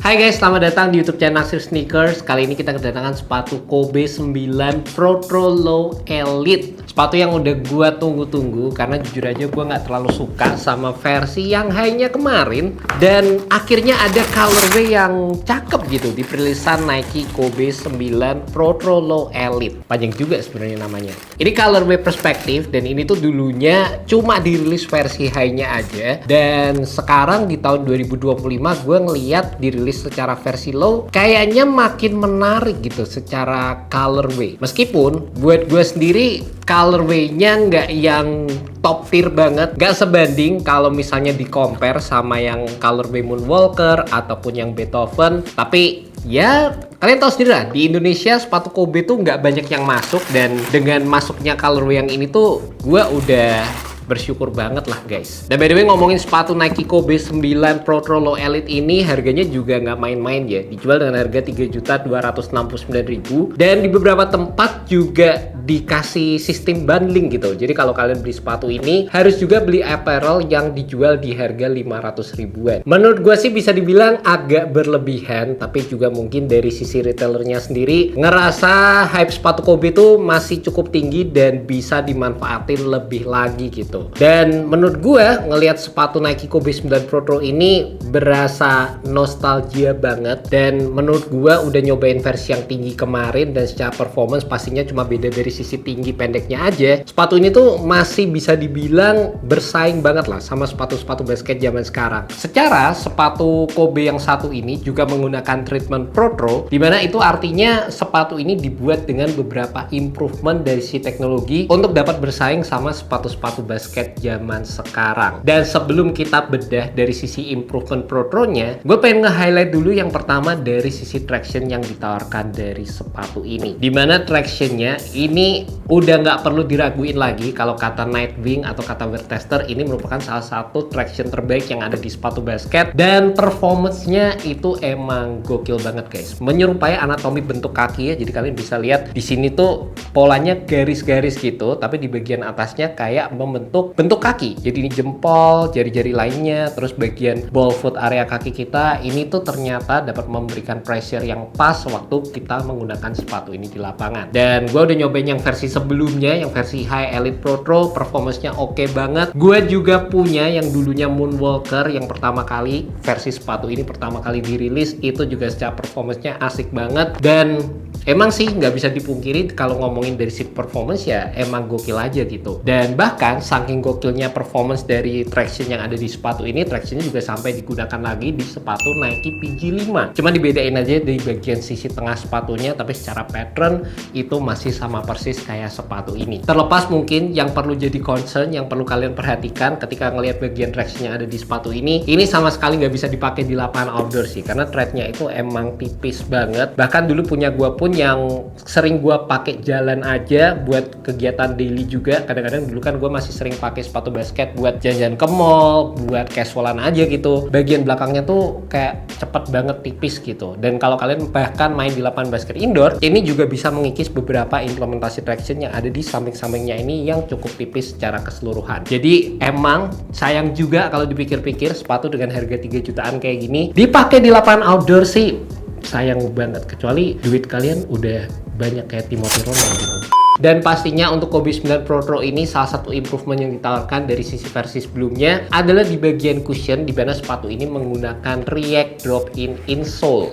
Hai guys, selamat datang di YouTube channel Naksir Sneakers. Kali ini kita kedatangan sepatu Kobe 9 Pro Low Elite. Sepatu yang udah gua tunggu-tunggu karena jujur aja gua nggak terlalu suka sama versi yang high-nya kemarin. Dan akhirnya ada colorway yang cakep gitu di perilisan Nike Kobe 9 Pro Low Elite. Panjang juga sebenarnya namanya. Ini colorway perspektif dan ini tuh dulunya cuma dirilis versi high-nya aja. Dan sekarang di tahun 2025 gua ngeliat dirilis secara versi low kayaknya makin menarik gitu secara colorway. Meskipun buat gue sendiri colorway-nya nggak yang top tier banget, nggak sebanding kalau misalnya di compare sama yang colorway Moonwalker ataupun yang Beethoven. Tapi ya kalian tahu sendiri lah, di Indonesia sepatu Kobe tuh nggak banyak yang masuk, dan dengan masuknya colorway yang ini tuh gue udah bersyukur banget lah guys. Dan by the way, ngomongin sepatu Nike Kobe 9 Pro Low Elite ini harganya juga nggak main-main ya. Dijual dengan harga 3.269.000 dan di beberapa tempat juga dikasih sistem bundling gitu. Jadi kalau kalian beli sepatu ini harus juga beli apparel yang dijual di harga 500 ribuan. Menurut gue sih bisa dibilang agak berlebihan, tapi juga mungkin dari sisi retailernya sendiri ngerasa hype sepatu Kobe itu masih cukup tinggi dan bisa dimanfaatin lebih lagi gitu. Dan menurut gue ngelihat sepatu Nike Kobe 9 Pro ini berasa nostalgia banget. Dan menurut gue udah nyobain versi yang tinggi kemarin dan secara performance pastinya cuma beda dari sisi tinggi pendeknya aja. Sepatu ini tuh masih bisa dibilang bersaing banget lah sama sepatu-sepatu basket zaman sekarang. Secara sepatu Kobe yang satu ini juga menggunakan treatment Pro, dimana itu artinya sepatu ini dibuat dengan beberapa improvement dari sisi teknologi untuk dapat bersaing sama sepatu-sepatu basket zaman sekarang. Dan sebelum kita bedah dari sisi improvement Pro-nya, gue pengen nge-highlight dulu yang pertama dari sisi traction yang ditawarkan dari sepatu ini. Dimana tractionnya ini udah nggak perlu diraguin lagi. Kalau kata Nightwing atau kata wear tester, ini merupakan salah satu traction terbaik yang ada di sepatu basket. Dan performance-nya itu emang gokil banget guys. Menyerupai anatomi bentuk kaki ya. Jadi kalian bisa lihat di sini tuh polanya garis-garis gitu, tapi di bagian atasnya kayak membentuk bentuk kaki. Jadi ini jempol, jari-jari lainnya, terus bagian ball foot area kaki kita ini tuh ternyata dapat memberikan pressure yang pas waktu kita menggunakan sepatu ini di lapangan. Dan gue udah nyobain yang versi sebelumnya, yang versi High Elite Pro, performance-nya oke banget. Gue juga punya yang dulunya Moonwalker yang pertama kali versi sepatu ini pertama kali dirilis, itu juga secara performance-nya asik banget. Dan emang sih nggak bisa dipungkiri kalau ngomongin dari sisi performance ya emang gokil aja gitu. Dan bahkan saking gokilnya performance dari traction yang ada di sepatu ini, tractionnya juga sampai digunakan lagi di sepatu Nike PG5. Cuma dibedain aja di bagian sisi tengah sepatunya, tapi secara pattern itu masih sama persis kayak sepatu ini. Terlepas mungkin yang perlu jadi concern, yang perlu kalian perhatikan ketika ngelihat bagian traction yang ada di sepatu ini sama sekali nggak bisa dipakai di lapangan outdoor sih, karena threadnya itu emang tipis banget. Bahkan dulu punya gua pun yang sering gua pakai jalan aja buat kegiatan daily juga. Kadang-kadang dulu kan gua masih sering pakai sepatu basket buat jalan-jalan ke mall, buat casualan aja gitu. Bagian belakangnya tuh kayak cepet banget tipis gitu. Dan kalau kalian bahkan main di lapangan basket indoor, ini juga bisa mengikis beberapa implementasi traction yang ada di samping-sampingnya ini yang cukup tipis secara keseluruhan. Jadi emang sayang juga kalau dipikir-pikir sepatu dengan harga 3 jutaan kayak gini dipakai di lapangan outdoor sih sayang banget, kecuali duit kalian udah banyak kayak Timothy Ronald gitu. Dan pastinya untuk Kobe 9 Pro ini salah satu improvement yang ditawarkan dari sisi versi sebelumnya adalah di bagian cushion, di mana sepatu ini menggunakan React Drop-in insole.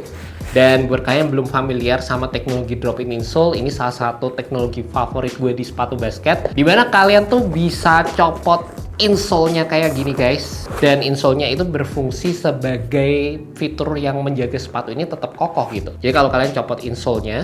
Dan buat kalian yang belum familiar sama teknologi drop-in insole, ini salah satu teknologi favorit gue di sepatu basket, di mana kalian tuh bisa copot insole-nya kayak gini guys. Dan insole-nya itu berfungsi sebagai fitur yang menjaga sepatu ini tetap kokoh gitu. Jadi kalau kalian copot insole-nya,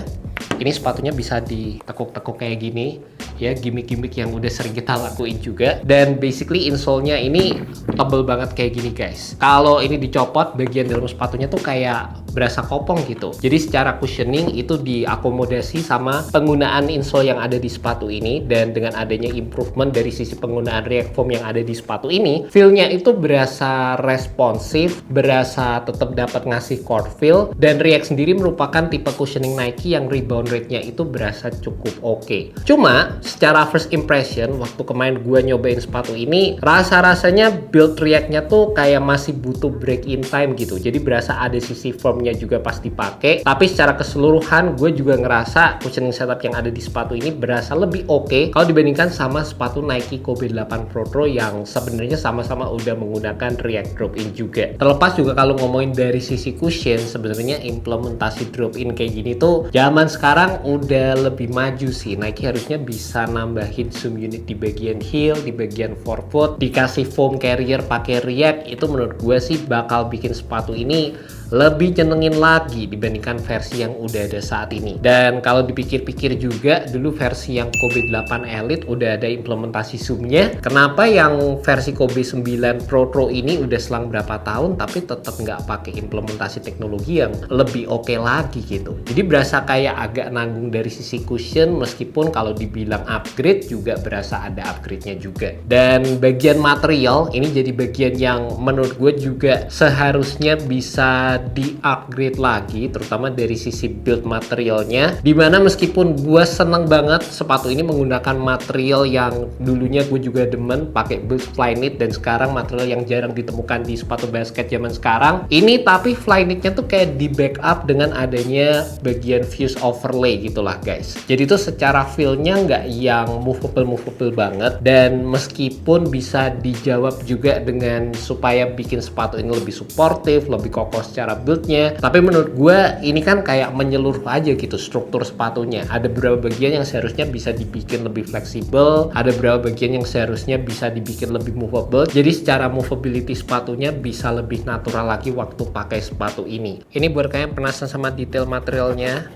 ini sepatunya bisa ditekuk-tekuk kayak gini ya, gimmick-gimmick yang udah sering kita lakuin juga. Dan basically insole-nya ini tebel banget kayak gini guys. Kalau ini dicopot, bagian dalam sepatunya tuh kayak berasa kopong gitu. Jadi secara cushioning itu diakomodasi sama penggunaan insole yang ada di sepatu ini, dan dengan adanya improvement dari sisi penggunaan React Foam yang ada di sepatu ini, feel-nya itu berasa responsif, berasa tetap dapat ngasih court feel, dan React sendiri merupakan tipe cushioning Nike yang rebound rate-nya itu berasa cukup oke. Cuma secara first impression waktu kemarin gue nyobain sepatu ini, rasa-rasanya build React-nya tuh kayak masih butuh break in time gitu. Jadi berasa ada sisi firm-nya juga pas dipakai, tapi secara keseluruhan gue juga ngerasa cushioning setup yang ada di sepatu ini berasa lebih oke kalau dibandingkan sama sepatu Nike Kobe 8 Pro yang sebenarnya sama-sama udah menggunakan React drop-in juga. Terlepas juga kalau ngomongin dari sisi cushion, sebenarnya implementasi drop-in kayak gini tuh zaman sekarang udah lebih maju sih. Nike harusnya bisa nambahin zoom unit di bagian heel, di bagian forefoot, dikasih foam carrier pakai React. Itu menurut gue sih bakal bikin sepatu ini lebih nyenengin lagi dibandingkan versi yang udah ada saat ini. Dan kalau dipikir-pikir juga, dulu versi yang Kobe 8 Elite udah ada implementasi zoomnya. Kenapa yang versi Kobe 9 Pro ini udah selang berapa tahun tapi tetap nggak pakai implementasi teknologi yang lebih oke lagi gitu. Jadi berasa kayak agak nanggung dari sisi cushion, meskipun kalau dibilang upgrade juga berasa ada upgrade-nya juga. Dan bagian material ini jadi bagian yang menurut gue juga seharusnya bisa di-upgrade lagi, terutama dari sisi build materialnya, dimana meskipun gue seneng banget sepatu ini menggunakan material yang dulunya gue juga demen pakai build Flyknit, dan sekarang material yang jarang ditemukan di sepatu basket zaman sekarang ini, tapi Flyknitnya tuh kayak di backup dengan adanya bagian fuse overlay gitulah guys. Jadi tuh secara feel-nya nggak yang movable banget, dan meskipun bisa dijawab juga dengan supaya bikin sepatu ini lebih suportif, lebih kokoh secara build-nya, tapi menurut gue ini kan kayak menyeluruh aja gitu struktur sepatunya. Ada beberapa bagian yang seharusnya bisa dibikin lebih fleksibel, ada beberapa bagian yang seharusnya bisa dibikin lebih movable, jadi secara movability sepatunya bisa lebih natural lagi waktu pakai sepatu ini. Ini buat kalian penasaran sama detail materialnya,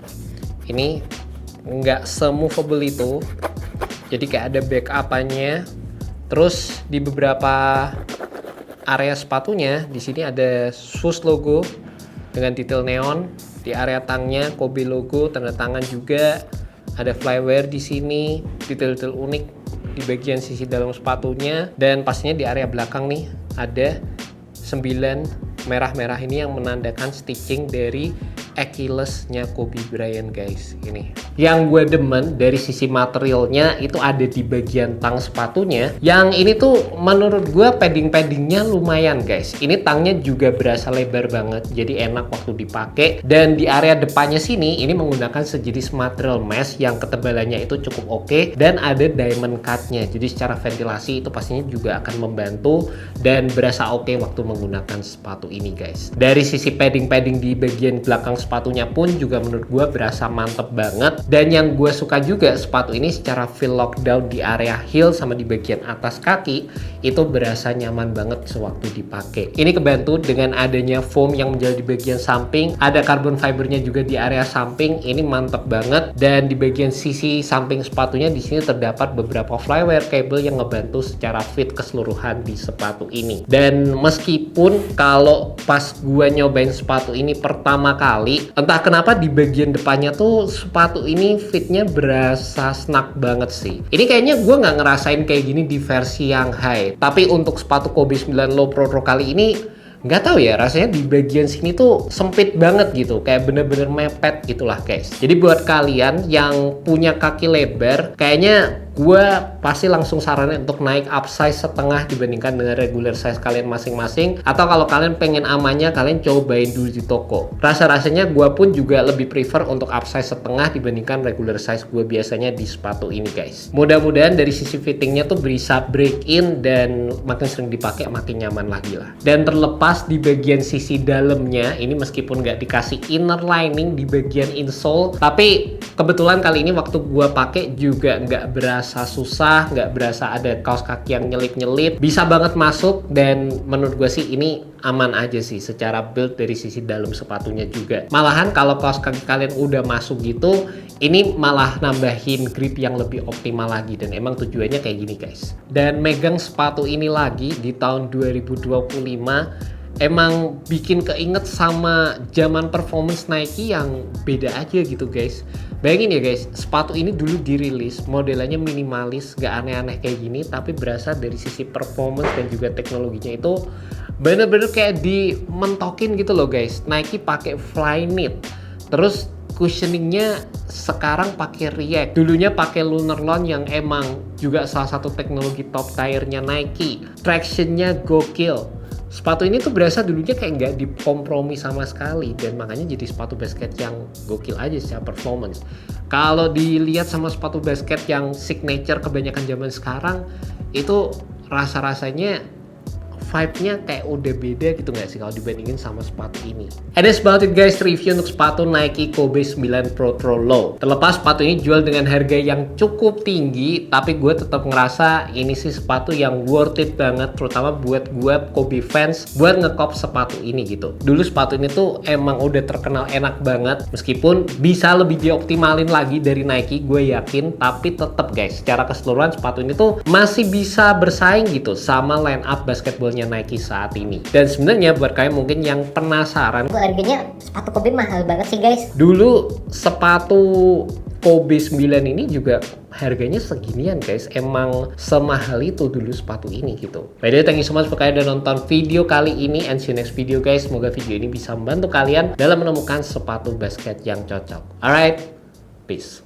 ini nggak se-movable itu, jadi kayak ada backup-nya. Terus di beberapa area sepatunya di sini ada Swiss logo dengan detail neon. Di area tangnya Kobe logo, tanda tangan juga. Ada flywire di sini, detail-detail unik di bagian sisi dalam sepatunya. Dan pastinya di area belakang nih ada 9 merah-merah ini yang menandakan stitching dari Achilles-nya Kobe Bryant guys. Ini yang gue demen dari sisi materialnya itu ada di bagian tang sepatunya. Yang ini tuh menurut gue padding-paddingnya lumayan guys. Ini tangnya juga berasa lebar banget, jadi enak waktu dipakai. Dan di area depannya sini ini menggunakan sejenis material mesh yang ketebalannya itu cukup oke, dan ada diamond cut-nya. Jadi secara ventilasi itu pastinya juga akan membantu dan berasa oke waktu menggunakan sepatu ini guys. Dari sisi padding-padding di bagian belakang sepatunya pun juga menurut gue berasa mantep banget. Dan yang gue suka juga sepatu ini secara feel lockdown di area heel sama di bagian atas kaki itu berasa nyaman banget sewaktu dipakai. Ini kebantu dengan adanya foam yang menjadi di bagian samping, ada carbon fibernya juga di area samping. Ini mantep banget. Dan di bagian sisi samping sepatunya di sini terdapat beberapa flywire cable yang ngebantu secara fit keseluruhan di sepatu ini. Dan meskipun kalau pas gue nyobain sepatu ini pertama kali, entah kenapa di bagian depannya tuh sepatu ini fitnya berasa snug banget sih. Ini kayaknya gue nggak ngerasain kayak gini di versi yang high, tapi untuk sepatu Kobe 9 Low Pro kali ini nggak tahu ya, rasanya di bagian sini tuh sempit banget gitu, kayak bener-bener mepet gitulah guys. Jadi buat kalian yang punya kaki lebar, kayaknya gue pasti langsung saranin untuk naik upsize setengah dibandingkan dengan regular size kalian masing-masing. Atau kalau kalian pengen amannya, kalian cobain dulu di toko. Rasa-rasanya gue pun juga lebih prefer untuk upsize setengah dibandingkan regular size gue biasanya di sepatu ini guys. Mudah-mudahan dari sisi fittingnya tuh bisa break in, dan makin sering dipakai makin nyaman lagi lah. Dan terlepas di bagian sisi dalamnya, ini meskipun nggak dikasih inner lining di bagian insole, tapi kebetulan kali ini waktu gue pakai juga nggak berasa susah, nggak berasa ada kaos kaki yang nyelip-nyelip, bisa banget masuk. Dan menurut gue sih ini aman aja sih secara build dari sisi dalam sepatunya juga. Malahan kalau kaos kaki kalian udah masuk gitu, ini malah nambahin grip yang lebih optimal lagi, dan emang tujuannya kayak gini guys. Dan megang sepatu ini lagi di tahun 2025 emang bikin keinget sama zaman performance Nike yang beda aja gitu guys. Bayangin ya guys, sepatu ini dulu dirilis modelannya minimalis, gak aneh-aneh kayak gini, tapi berasa dari sisi performance dan juga teknologinya itu bener-bener kayak dimentokin gitu loh guys. Nike pakai Flyknit, terus cushioningnya sekarang pakai React, dulunya pakai Lunarlon yang emang juga salah satu teknologi top tiernya Nike. Tractionnya gokil. Sepatu ini tuh berasa dulunya kayak nggak dikompromi sama sekali, dan makanya jadi sepatu basket yang gokil aja secara performance. Kalau dilihat sama sepatu basket yang signature kebanyakan zaman sekarang, itu rasa-rasanya vibe-nya kayak udah beda gitu nggak sih kalau dibandingin sama sepatu ini. And that's about it guys, review untuk sepatu Nike Kobe 9 Pro Low. Terlepas sepatu ini jual dengan harga yang cukup tinggi, tapi gue tetap ngerasa ini sih sepatu yang worth it banget, terutama buat gue Kobe fans buat ngekop sepatu ini gitu. Dulu sepatu ini tuh emang udah terkenal enak banget, meskipun bisa lebih dioptimalin lagi dari Nike gue yakin, tapi tetap guys, secara keseluruhan sepatu ini tuh masih bisa bersaing gitu sama line up basketballnya Nike saat ini. Dan sebenarnya buat kalian mungkin yang penasaran, harganya sepatu Kobe mahal banget sih guys. dulu sepatu Kobe 9 ini juga harganya seginian guys, emang semahal itu dulu sepatu ini gitu. By the way, thank you so much for kalian udah nonton video kali ini, and see you next video guys. Semoga video ini bisa membantu kalian dalam menemukan sepatu basket yang cocok. Alright, peace.